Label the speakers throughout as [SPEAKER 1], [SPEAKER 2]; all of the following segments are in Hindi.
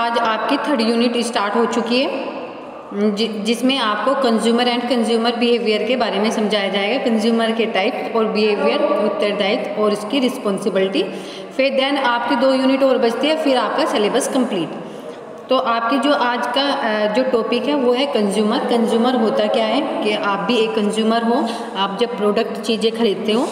[SPEAKER 1] आज आपकी थर्ड यूनिट स्टार्ट हो चुकी है जिसमें आपको कंज्यूमर एंड कंज्यूमर बिहेवियर के बारे में समझाया जाएगा। कंज्यूमर के टाइप और बिहेवियर, उत्तरदायित्व और इसकी रिस्पॉन्सिबिलिटी। फिर देन आपकी 2 यूनिट और बचती है, फिर आपका सिलेबस कंप्लीट। तो आपकी जो आज का जो टॉपिक है वो है कंज्यूमर। कंज्यूमर होता क्या है कि आप भी एक कंज्यूमर हो। आप जब प्रोडक्ट चीज़ें खरीदते हो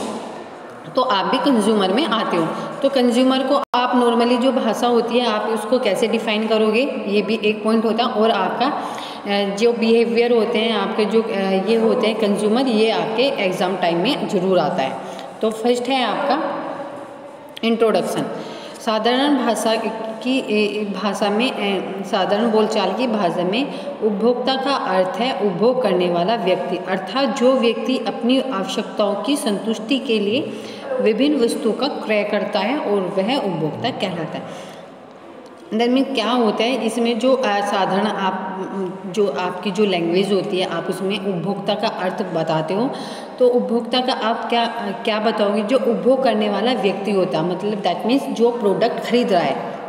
[SPEAKER 1] तो आप भी कंज्यूमर में आते हो। तो कंज्यूमर को आप नॉर्मली जो भाषा होती है आप उसको कैसे डिफाइन करोगे, ये भी एक पॉइंट होता है। और आपका जो बिहेवियर होते हैं आपके जो ये होते हैं कंज्यूमर, ये आपके एग्ज़ाम टाइम में ज़रूर आता है। तो फर्स्ट है आपका इंट्रोडक्शन। साधारण साधारण बोलचाल की भाषा में उपभोक्ता का अर्थ है उपभोग करने वाला व्यक्ति, अर्थात जो व्यक्ति अपनी आवश्यकताओं की संतुष्टि के लिए विभिन्न वस्तुओं का क्रय करता है और वह उपभोक्ता कहलाता है। देन में क्या होता है इसमें जो साधारण जो आपकी जो लैंग्वेज होती है आप उसमें उपभोक्ता का अर्थ बताते हो। तो उपभोक्ता का आप क्या बताओगे, जो उपभोग करने वाला व्यक्ति होता है, मतलब दैट मीन्स जो प्रोडक्ट खरीद रहा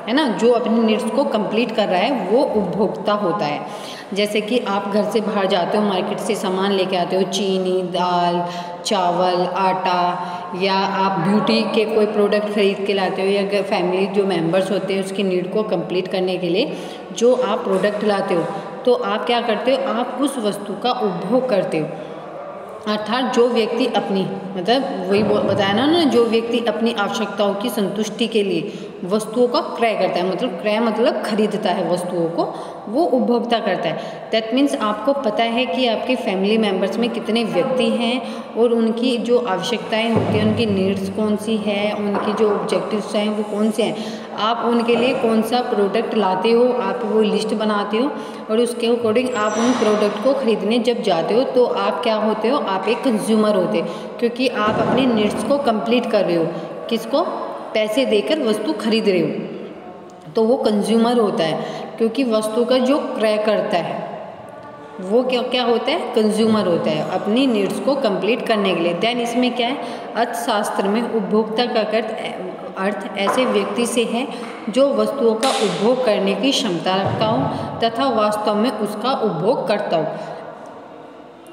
[SPEAKER 1] है ना, जो अपनी नीड्स को कंप्लीट कर रहा है वो उपभोक्ता होता है। जैसे कि आप घर से बाहर जाते हो, मार्केट से सामान लेके आते हो, चीनी, दाल, चावल, आटा, या आप ब्यूटी के कोई प्रोडक्ट खरीद के लाते हो, या फैमिली जो मेंबर्स होते हैं उसकी नीड को कंप्लीट करने के लिए जो आप प्रोडक्ट लाते हो, तो आप क्या करते हो, आप उस वस्तु का उपभोग करते हो। अर्थात जो व्यक्ति अपनी, मतलब वही बताया ना, जो व्यक्ति अपनी आवश्यकताओं की संतुष्टि के लिए वस्तुओं का क्रय करता है, मतलब क्रय मतलब खरीदता है वस्तुओं को, वो उपभोक्ता करता है। दैट मीन्स आपको पता है कि आपके फैमिली मेम्बर्स में कितने व्यक्ति हैं और उनकी जो आवश्यकताएं होती हैं, उनकी नीड्स कौन सी है, उनकी जो ऑब्जेक्टिव्स हैं वो कौन से हैं। आप उनके लिए कौन सा प्रोडक्ट लाते हो, आप वो लिस्ट बनाते हो और उसके अकॉर्डिंग आप उन प्रोडक्ट को खरीदने जब जाते हो तो आप क्या होते हो, आप एक कंज्यूमर होते हो, क्योंकि आप अपनी नीड्स को कंप्लीट कर रहे हो। किसको? पैसे देकर वस्तु खरीद रहे हो, तो वो कंज्यूमर होता है। क्योंकि वस्तु का जो क्रय करता है वो क्या होता है, कंज्यूमर होता है, अपनी नीड्स को कंप्लीट करने के लिए। देन इसमें क्या है, अर्थशास्त्र में उपभोक्ता का अर्थ ऐसे व्यक्ति से है जो वस्तुओं का उपभोग करने की क्षमता रखता हो तथा वास्तव में उसका उपभोग करता हो।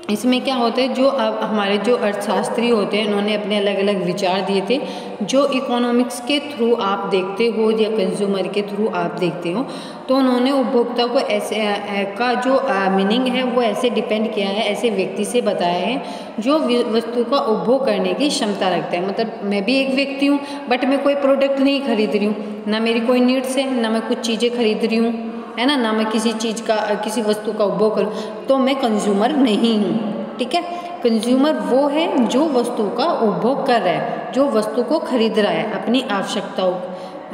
[SPEAKER 1] इसमें क्या होता है, जो हमारे जो अर्थशास्त्री होते हैं उन्होंने अपने अलग अलग विचार दिए थे। जो इकोनॉमिक्स के थ्रू आप देखते हो या कंज्यूमर के थ्रू आप देखते हो, तो उन्होंने उपभोक्ता को ऐसे का जो मीनिंग है वो ऐसे डिपेंड किया है, ऐसे व्यक्ति से बताया है जो वस्तु का उपभोग करने की क्षमता रखता है। मतलब मैं भी एक व्यक्ति हूँ बट मैं कोई प्रोडक्ट नहीं खरीद रही हूँ, ना मेरी कोई नीड्स है, ना मैं कुछ चीज़ें खरीद रही हूँ, है ना मैं किसी चीज़ का किसी वस्तु का उपभोग करूँ, तो मैं कंज्यूमर नहीं हूँ। ठीक है, कंज्यूमर वो है जो वस्तु का उपभोग कर रहा है, जो वस्तु को खरीद रहा है, अपनी आवश्यकताओं,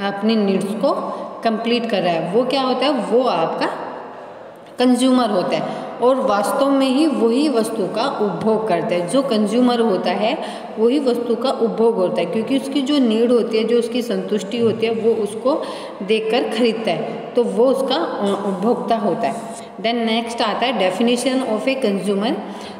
[SPEAKER 1] अपनी नीड्स को कंप्लीट कर रहा है, वो क्या होता है, वो आपका कंज्यूमर होता है। और वास्तव में ही वही वस्तु का उपभोग करता है। जो कंज्यूमर होता है वही वस्तु का उपभोग होता है, क्योंकि उसकी जो नीड होती है, जो उसकी संतुष्टि होती है, वो उसको देखकर खरीदता है, तो वो उसका उपभोक्ता होता है। देन नेक्स्ट आता है डेफिनेशन ऑफ ए कंज्यूमर।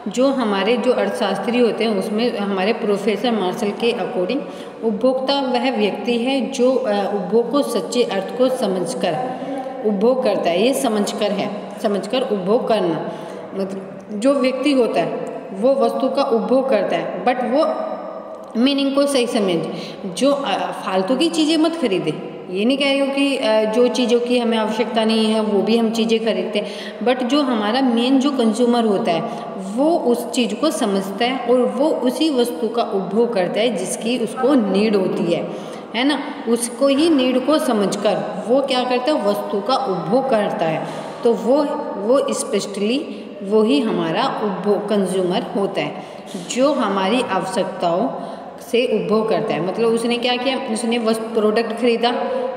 [SPEAKER 1] जो हमारे जो अर्थशास्त्री होते हैं उसमें हमारे प्रोफेसर मार्शल के अकॉर्डिंग उपभोक्ता वह व्यक्ति है जो उपभोग को सच्चे अर्थ को समझकर उपभोग करता है। ये समझकर है, समझकर उपभोग करना, मतलब जो व्यक्ति होता है वो वस्तु का उपभोग करता है बट वो मीनिंग को सही समझ। जो फालतू की चीज़ें मत खरीदे, ये नहीं कह रही हूँ कि जो चीज़ों की हमें आवश्यकता नहीं है वो भी हम चीज़ें खरीदते हैं, बट जो हमारा मेन जो कंज्यूमर होता है वो उस चीज़ को समझता है और वो उसी वस्तु का उपभोग करता है जिसकी उसको नीड होती है ना। उसको ही नीड को समझकर वो क्या करता है, वस्तु का उपभोग करता है। तो वो स्पेशली वो ही हमारा उपभोग कंज्यूमर होता है, जो हमारी आवश्यकताओं से उपभोग करता है। मतलब उसने क्या किया, उसने प्रोडक्ट खरीदा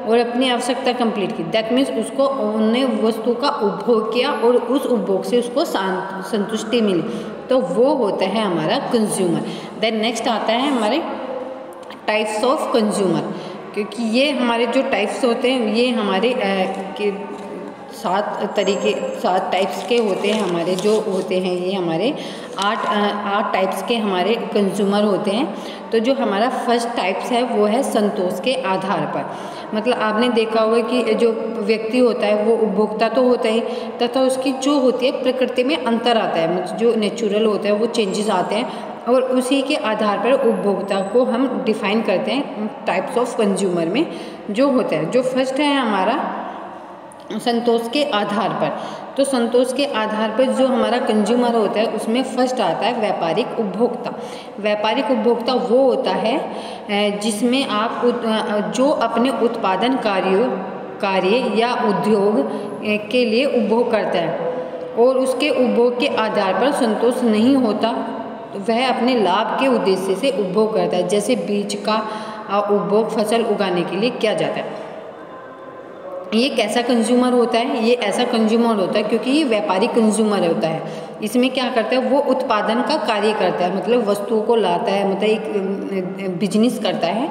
[SPEAKER 1] और अपनी आवश्यकता कंप्लीट की। दैट मीन्स उसको उन्होंने वस्तु का उपभोग किया और उस उपभोग से उसको संतुष्टि मिली, तो वो होता है हमारा कंज्यूमर। देन नेक्स्ट आता है हमारे टाइप्स ऑफ कंज्यूमर, क्योंकि ये हमारे जो टाइप्स होते हैं ये हमारे 7 टाइप्स के होते हैं हमारे, जो होते हैं ये हमारे 8 टाइप्स के हमारे कंज्यूमर होते हैं। तो जो हमारा फर्स्ट टाइप्स है वो है संतोष के आधार पर। मतलब आपने देखा होगा कि जो व्यक्ति होता है वो उपभोक्ता तो होता ही, तथा उसकी जो होती है प्रकृति में अंतर आता है, मतलब जो नेचुरल होता है वो चेंजेस आते हैं, और उसी के आधार पर उपभोक्ता को हम डिफाइन करते हैं टाइप्स ऑफ कंज्यूमर में जो होता है। जो फर्स्ट है हमारा संतोष के आधार पर। तो संतोष के आधार पर जो हमारा कंज्यूमर होता है उसमें फर्स्ट आता है व्यापारिक उपभोक्ता। व्यापारिक उपभोक्ता वो होता है जिसमें आप जो अपने उत्पादन कार्य या उद्योग के लिए उपभोग करता है और उसके उपभोग के आधार पर संतोष नहीं होता, वह अपने लाभ के उद्देश्य से उपभोग करता है। जैसे बीज का उपभोग फसल उगाने के लिए किया जाता है। ये कैसा कंज्यूमर होता है? ये ऐसा कंज्यूमर होता है क्योंकि ये व्यापारिक कंज्यूमर होता है। इसमें क्या करता है, वो उत्पादन का कार्य करता है, मतलब वस्तुओं को लाता है, मतलब एक बिजनेस करता है।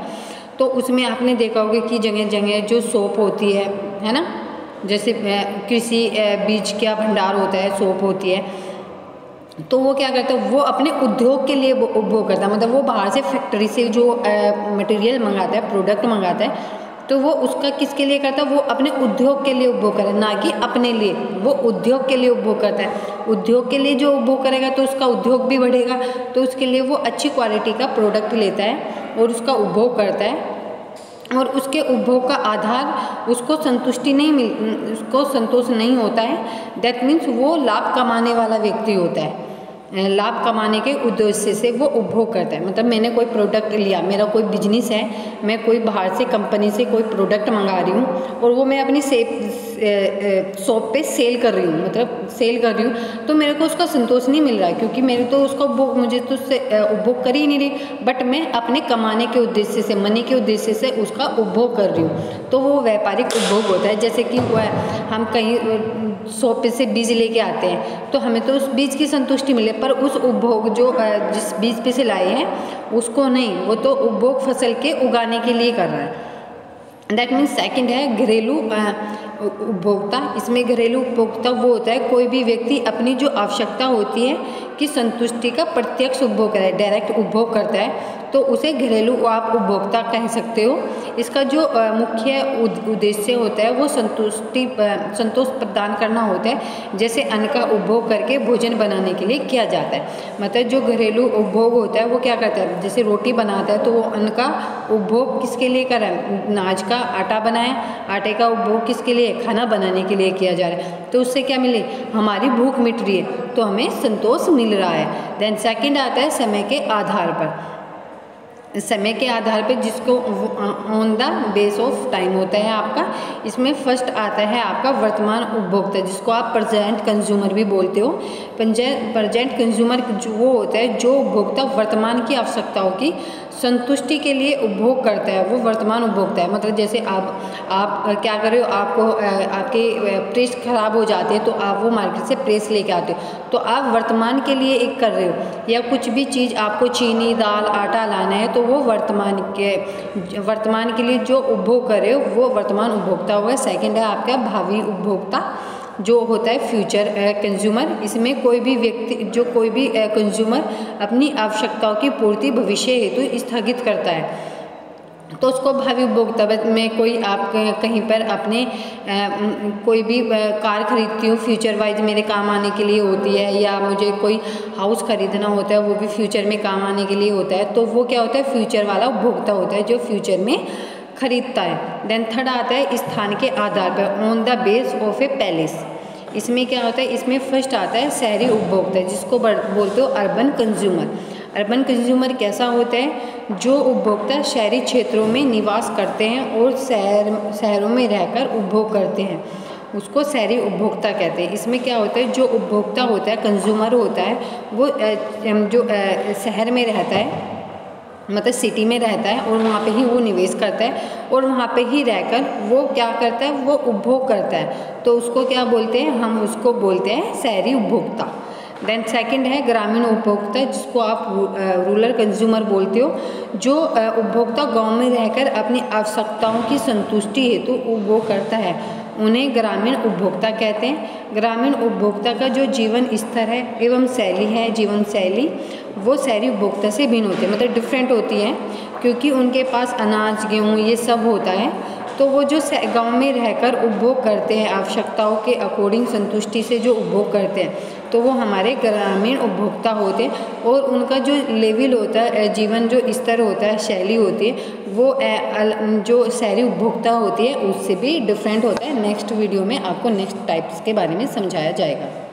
[SPEAKER 1] तो उसमें आपने देखा होगा कि जगह जगह जो शॉप होती है ना, जैसे कृषि बीज का भंडार होता है, शॉप होती है, तो वो क्या करता है, वो अपने उद्योग के लिए उपभोग करता है। मतलब वो बाहर से फैक्ट्री से जो मटेरियल मंगाता है, प्रोडक्ट मंगाता है, तो वो उसका किसके लिए करता है, वो अपने उद्योग के लिए उपभोग करे, ना कि अपने लिए। वो उद्योग के लिए उपभोग करता है। उद्योग के लिए जो उपभोग करेगा तो उसका उद्योग भी बढ़ेगा, तो उसके लिए वो अच्छी क्वालिटी का प्रोडक्ट लेता है और उसका उपभोग करता है, और उसके उपभोग का आधार उसको उसको संतोष नहीं होता है। दैट मीन्स वो लाभ कमाने वाला व्यक्ति होता है। लाभ कमाने के उद्देश्य से वो उपभोग करता है। मतलब मैंने कोई प्रोडक्ट लिया, मेरा कोई बिजनेस है, मैं कोई बाहर से कंपनी से कोई प्रोडक्ट मंगा रही हूँ और वो मैं अपनी शॉप पे सेल कर रही हूँ, मतलब सेल कर रही हूँ, तो मेरे को उसका संतोष नहीं मिल रहा है क्योंकि मेरे तो उसका उपभोग, मुझे तो उससे उपभोग कर ही नहीं रही, बट मैं अपने कमाने के उद्देश्य से, मनी के उद्देश्य से उसका उपभोग कर रही हूँ, तो वो व्यापारिक उपभोग होता है। जैसे कि हम कहीं शॉप से बीज लेके आते हैं तो हमें तो उस बीज की संतुष्टि मिले, पर उस उपभोग जो जिस बीज पे से लाए हैं उसको नहीं, वो तो उपभोग फसल के उगाने के लिए कर रहा है। दैट मीन्स सेकंड है घरेलू उपभोक्ता। इसमें घरेलू उपभोक्ता वो होता है कोई भी व्यक्ति अपनी जो आवश्यकता होती है कि संतुष्टि का प्रत्यक्ष उपभोग करे, डायरेक्ट उपभोग करता है, तो उसे घरेलू आप उपभोक्ता कह सकते हो। इसका जो मुख्य उद्देश्य होता है वो संतोष प्रदान करना होता है। जैसे अन्न का उपभोग करके भोजन बनाने के लिए किया जाता है। मतलब जो घरेलू उपभोग होता है वो क्या करता है, जैसे रोटी बनाता है तो वो अन्न का उपभोग किसके लिए कर रहा है, अनाज का आटा बनाए, आटे का उपभोग किसके लिए, खाना बनाने के लिए किया जा रहा है, तो उससे क्या मिले, हमारी भूख मिट रही है, तो हमें संतोष मिल रहा है। देन सेकंड आता है समय के आधार पर। समय के आधार पर जिसको on the base of time होता है आपका। इसमें फर्स्ट आता है आपका वर्तमान उपभोक्ता, जिसको आप प्रेजेंट कंज्यूमर भी बोलते हो। प्रेजेंट कंज्यूमर वो होता है जो उपभोक्ता वर्तमान की आवश्यकताओं की संतुष्टि के लिए उपभोग करता है, वो वर्तमान उपभोक्ता है। मतलब जैसे आप क्या कर रहे हो, आपको आपके प्रेस खराब हो जाते हैं तो आप वो मार्केट से प्रेस लेके आते हो, तो आप वर्तमान के लिए एक कर रहे हो। या कुछ भी चीज़ आपको चीनी, दाल, आटा लाना है तो वो वर्तमान के लिए जो उपभोग कर रहे हो वो वर्तमान उपभोक्ता होगा। सेकंड है आपका भावी उपभोक्ता जो होता है फ्यूचर कंज्यूमर। इसमें कोई भी व्यक्ति, जो कोई भी कंज्यूमर अपनी आवश्यकताओं की पूर्ति भविष्य हेतु स्थगित करता है तो उसको भावी उपभोक्ता में कोई आप कहीं पर अपने कोई भी कार खरीदती हूँ, फ्यूचर वाइज मेरे काम आने के लिए होती है, या मुझे कोई हाउस खरीदना होता है वो भी फ्यूचर में काम आने के लिए होता है, तो वो क्या होता है, फ्यूचर वाला उपभोक्ता होता है जो फ्यूचर में खरीदता है। देन थर्ड आता है स्थान के आधार पर, on the base of A palace. इसमें क्या होता है, इसमें फर्स्ट आता है शहरी उपभोक्ता, जिसको बोलते हो अर्बन कंज्यूमर। अर्बन कंज्यूमर कैसा होता है, जो उपभोक्ता शहरी क्षेत्रों में निवास करते हैं और शहरों में रहकर उपभोग करते हैं, उसको शहरी उपभोक्ता कहते हैं। इसमें क्या होता है, जो उपभोक्ता होता है, कंज्यूमर होता है, वो जो शहर में रहता है, मतलब सिटी में रहता है और वहाँ पे ही वो निवेश करता है और वहाँ पे ही रहकर वो क्या करता है, वो उपभोग करता है, तो उसको क्या बोलते हैं, हम उसको बोलते हैं शहरी उपभोक्ता। देन सेकंड है ग्रामीण उपभोक्ता, जिसको आप रूरल कंज्यूमर बोलते हो, जो उपभोक्ता गांव में रहकर अपनी आवश्यकताओं की संतुष्टि हेतु उपभोग करता है उन्हें ग्रामीण उपभोक्ता कहते हैं। ग्रामीण उपभोक्ता का जो जीवन स्तर है एवं शैली है, जीवन शैली, वो शहरी उपभोक्ता से भिन्न होती है, मतलब डिफरेंट होती है, क्योंकि उनके पास अनाज, गेहूँ ये सब होता है। तो वो जो गांव में रहकर उपभोग करते हैं, आवश्यकताओं के अकॉर्डिंग संतुष्टि से जो उपभोग करते हैं, तो वो हमारे ग्रामीण उपभोक्ता होते हैं। और उनका जो लेवल होता है, जीवन जो स्तर होता है, शैली होती है, वो जो शहरी उपभोक्ता होती है उससे भी डिफरेंट होता है। नेक्स्ट वीडियो में आपको नेक्स्ट टाइप्स के बारे में समझाया जाएगा।